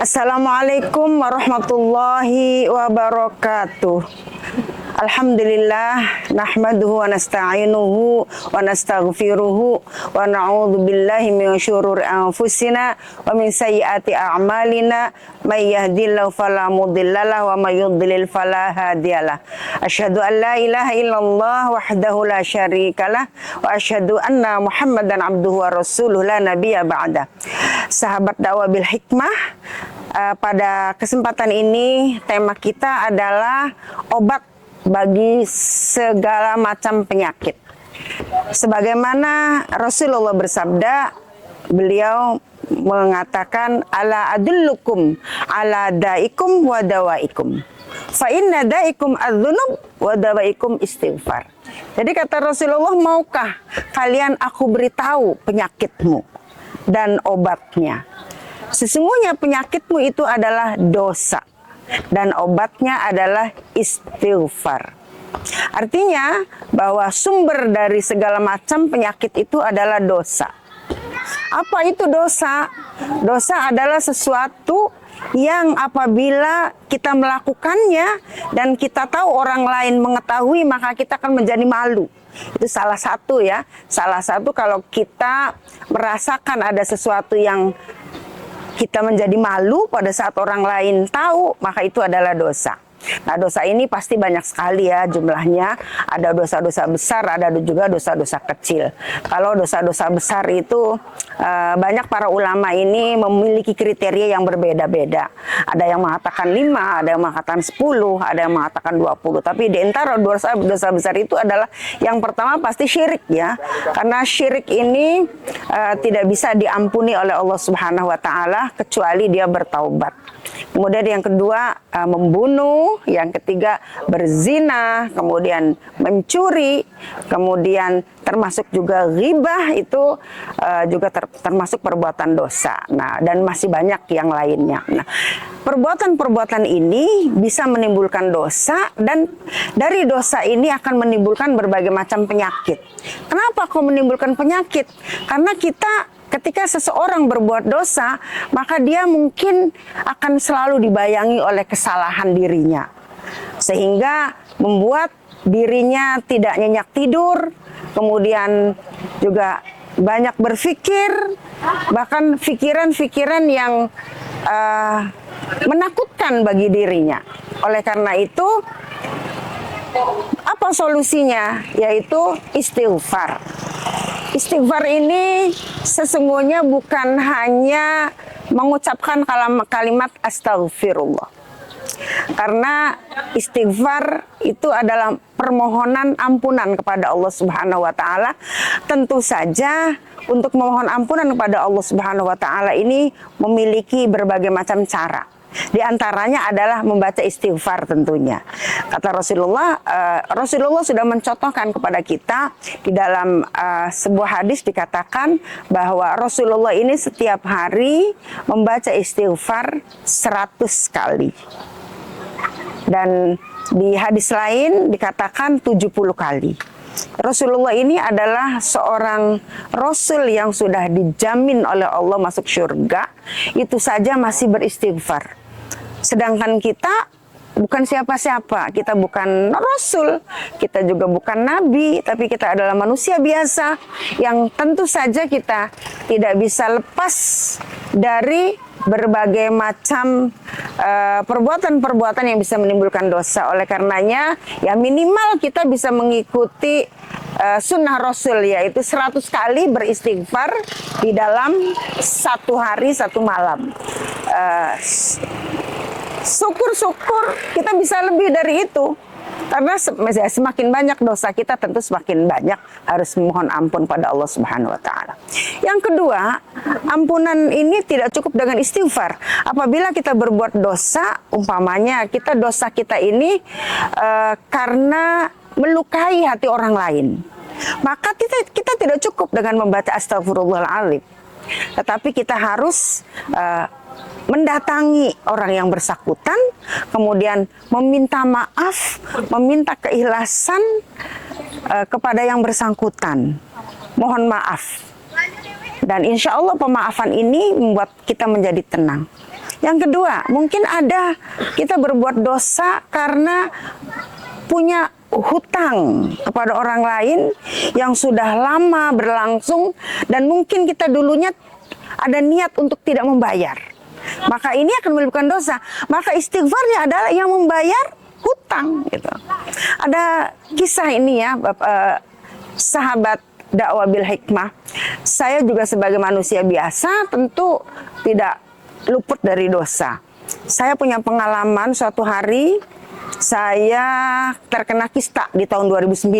Assalamualaikum warahmatullahi wabarakatuh. Alhamdulillah nahmaduhu wa nasta'inuhu wa nastaghfiruhu wa na'udzu billahi min syururi anfusina wa min sayyiati a'malina may yahdihillahu fala mudhillalah wa may yudlil fala hadiyalah. Asyhadu an la ilaha illallah wahdahu la syarikalah wa asyhadu anna Muhammadan abduhu wa rasuluh la nabiyya ba'da. Sahabat dakwah bil hikmah, pada kesempatan ini tema kita adalah obat bagi segala macam penyakit. Sebagaimana Rasulullah bersabda, beliau mengatakan ala adullukum ala daikum wa dawaikum. Fa inna daikum adzunub wa dawaikum istighfar. Jadi kata Rasulullah, maukah kalian aku beritahu penyakitmu dan obatnya? Sesungguhnya penyakitmu itu adalah dosa dan obatnya adalah istighfar. Artinya bahwa sumber dari segala macam penyakit itu adalah dosa. Apa itu dosa? Dosa adalah sesuatu yang apabila kita melakukannya dan kita tahu orang lain mengetahui, maka kita akan menjadi malu. Itu salah satu ya. Salah satu kalau kita merasakan ada sesuatu yang kita menjadi malu pada saat orang lain tahu, maka itu adalah dosa. Nah, dosa ini pasti banyak sekali ya jumlahnya. Ada dosa-dosa besar, ada juga dosa-dosa kecil. Kalau dosa-dosa besar itu banyak para ulama ini memiliki kriteria yang berbeda-beda. Ada yang mengatakan 5, ada yang mengatakan 10, ada yang mengatakan 20. Tapi di antara dosa besar itu adalah yang pertama pasti syirik ya. Karena syirik ini tidak bisa diampuni oleh Allah Subhanahu wa taala kecuali dia bertaubat. Kemudian yang kedua membunuh, yang ketiga berzina, kemudian mencuri, kemudian termasuk juga ghibah itu juga termasuk perbuatan dosa. Nah, dan masih banyak yang lainnya. Nah, perbuatan-perbuatan ini bisa menimbulkan dosa dan dari dosa ini akan menimbulkan berbagai macam penyakit. Kenapa kok menimbulkan penyakit? Karena ketika seseorang berbuat dosa, maka dia mungkin akan selalu dibayangi oleh kesalahan dirinya. Sehingga membuat dirinya tidak nyenyak tidur, kemudian juga banyak berpikir, bahkan pikiran-pikiran yang menakutkan bagi dirinya. Oleh karena itu, apa solusinya? Yaitu istighfar. Istighfar ini sesungguhnya bukan hanya mengucapkan kalimat astagfirullah. Karena istighfar itu adalah permohonan ampunan kepada Allah Subhanahu wa taala. Tentu saja untuk memohon ampunan kepada Allah Subhanahu wa taala ini memiliki berbagai macam cara. Di antaranya adalah membaca istighfar tentunya. Kata Rasulullah, Rasulullah sudah mencontohkan kepada kita di dalam sebuah hadis dikatakan bahwa Rasulullah ini setiap hari membaca istighfar 100 kali. Dan di hadis lain dikatakan 70 kali. Rasulullah ini adalah seorang Rasul yang sudah dijamin oleh Allah masuk surga, itu saja masih beristighfar. Sedangkan kita bukan siapa-siapa, kita bukan Rasul, kita juga bukan Nabi, tapi kita adalah manusia biasa yang tentu saja kita tidak bisa lepas dari berbagai macam perbuatan-perbuatan yang bisa menimbulkan dosa. Oleh karenanya, ya minimal kita bisa mengikuti sunnah Rasul, yaitu 100 kali beristighfar di dalam satu hari, satu malam. Syukur-syukur kita bisa lebih dari itu. Karena semakin banyak dosa kita, tentu semakin banyak harus memohon ampun pada Allah Subhanahu wa taala. Yang kedua, ampunan ini tidak cukup dengan istighfar. Apabila kita berbuat dosa, umpamanya dosa kita ini karena melukai hati orang lain, maka kita tidak cukup dengan membaca astagfirullahaladzim. Tetapi kita harus mendatangi orang yang bersangkutan, kemudian meminta maaf, meminta keikhlasan kepada yang bersangkutan. Mohon maaf. Dan insya Allah pemaafan ini membuat kita menjadi tenang. Yang kedua, mungkin ada kita berbuat dosa karena punya hutang kepada orang lain yang sudah lama berlangsung dan mungkin kita dulunya ada niat untuk tidak membayar. Maka ini akan menimbulkan dosa. Maka istighfarnya adalah yang membayar hutang gitu. Ada kisah ini ya, sahabat dakwah bil hikmah. Saya juga sebagai manusia biasa tentu tidak luput dari dosa. Saya punya pengalaman suatu hari saya terkena kista di tahun 2009.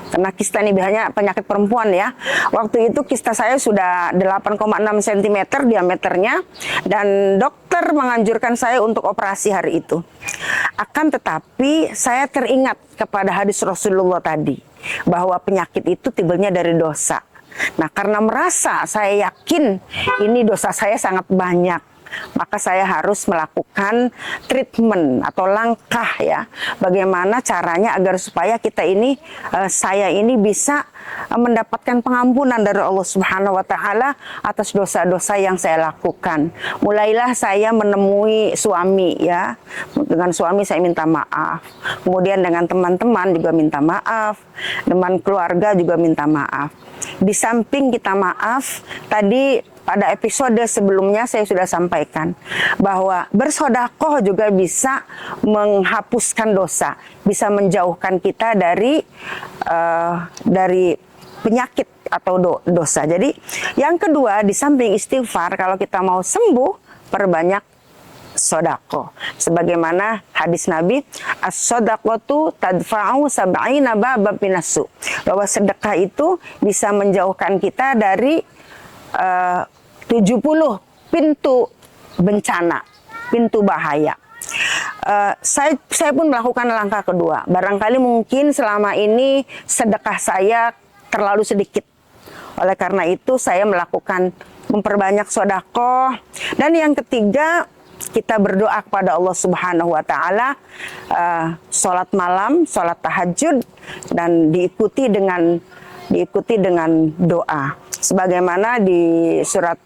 Karena kista ini biasanya penyakit perempuan ya. Waktu itu kista saya sudah 8,6 cm diameternya dan dokter menganjurkan saya untuk operasi hari itu. Akan tetapi saya teringat kepada hadis Rasulullah tadi bahwa penyakit itu timbulnya dari dosa. Nah, karena merasa saya yakin ini dosa saya sangat banyak, maka saya harus melakukan treatment atau langkah ya. Bagaimana caranya agar supaya kita ini, saya ini bisa mendapatkan pengampunan dari Allah Subhanahu wa Ta'ala atas dosa-dosa yang saya lakukan. Mulailah saya menemui suami ya. Dengan suami saya minta maaf. Kemudian dengan teman-teman juga minta maaf. Dengan keluarga juga minta maaf. Di samping kita maaf, tadi pada episode sebelumnya saya sudah sampaikan bahwa bersedekah juga bisa menghapuskan dosa, bisa menjauhkan kita dari penyakit atau dosa. Jadi yang kedua, di samping istighfar, kalau kita mau sembuh, perbanyak sedekah. Sebagaimana hadis Nabi, as-shadaqatu tadfa'u sab'ina babab minassu. Bahwa sedekah itu bisa menjauhkan kita dari 70 pintu bencana, pintu bahaya. Saya pun melakukan langkah kedua. Barangkali mungkin selama ini sedekah saya terlalu sedikit. Oleh karena itu saya memperbanyak sedekah. Dan yang ketiga, kita berdoa kepada Allah Subhanahu wa Ta'ala, sholat malam, sholat tahajud, dan diikuti dengan doa. Sebagaimana di surat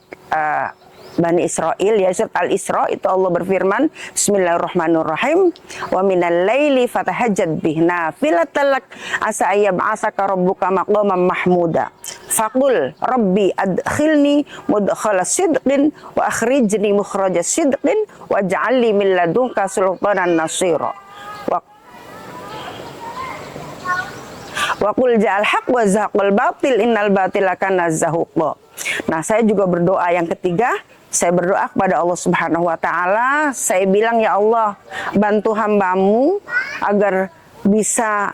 Bani Israel ya, surat Al-Isra itu Allah berfirman, Bismillahirrahmanirrahim, wa minal laili fatahajjad bih nafilatan lak asa ayyab'atsaka rabbuka maqaman mahmuda faqul rabbi adkhilni mudkhala sidqin wa akhrijni mukhraja sidqin waj'al li min ladunka sultanan nasira wa qul ja'al haq wa zahaqal batil innal batila kana zahuqa. Nah, saya juga berdoa yang ketiga. Saya berdoa kepada Allah Subhanahu wa Ta'ala. Saya bilang, ya Allah, bantu hamba-Mu agar bisa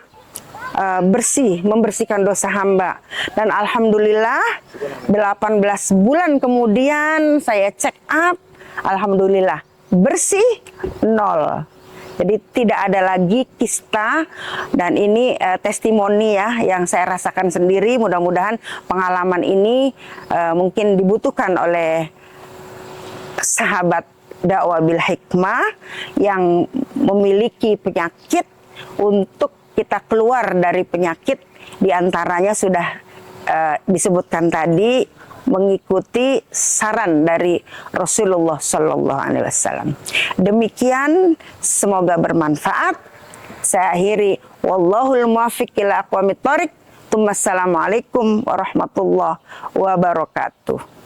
membersihkan dosa hamba. Dan alhamdulillah 18 bulan kemudian saya check up, alhamdulillah bersih, 0. Jadi tidak ada lagi kista, dan ini testimoni ya yang saya rasakan sendiri. Mudah-mudahan pengalaman ini mungkin dibutuhkan oleh sahabat dakwah bil hikmah yang memiliki penyakit untuk kita keluar dari penyakit. Di antaranya sudah disebutkan tadi, mengikuti saran dari Rasulullah Sallallahu Alaihi Wasallam. Demikian, semoga bermanfaat. Saya akhiri, wallahul muwaffiq ila aqwamit thoriq. Assalamualaikum warahmatullahi wabarakatuh.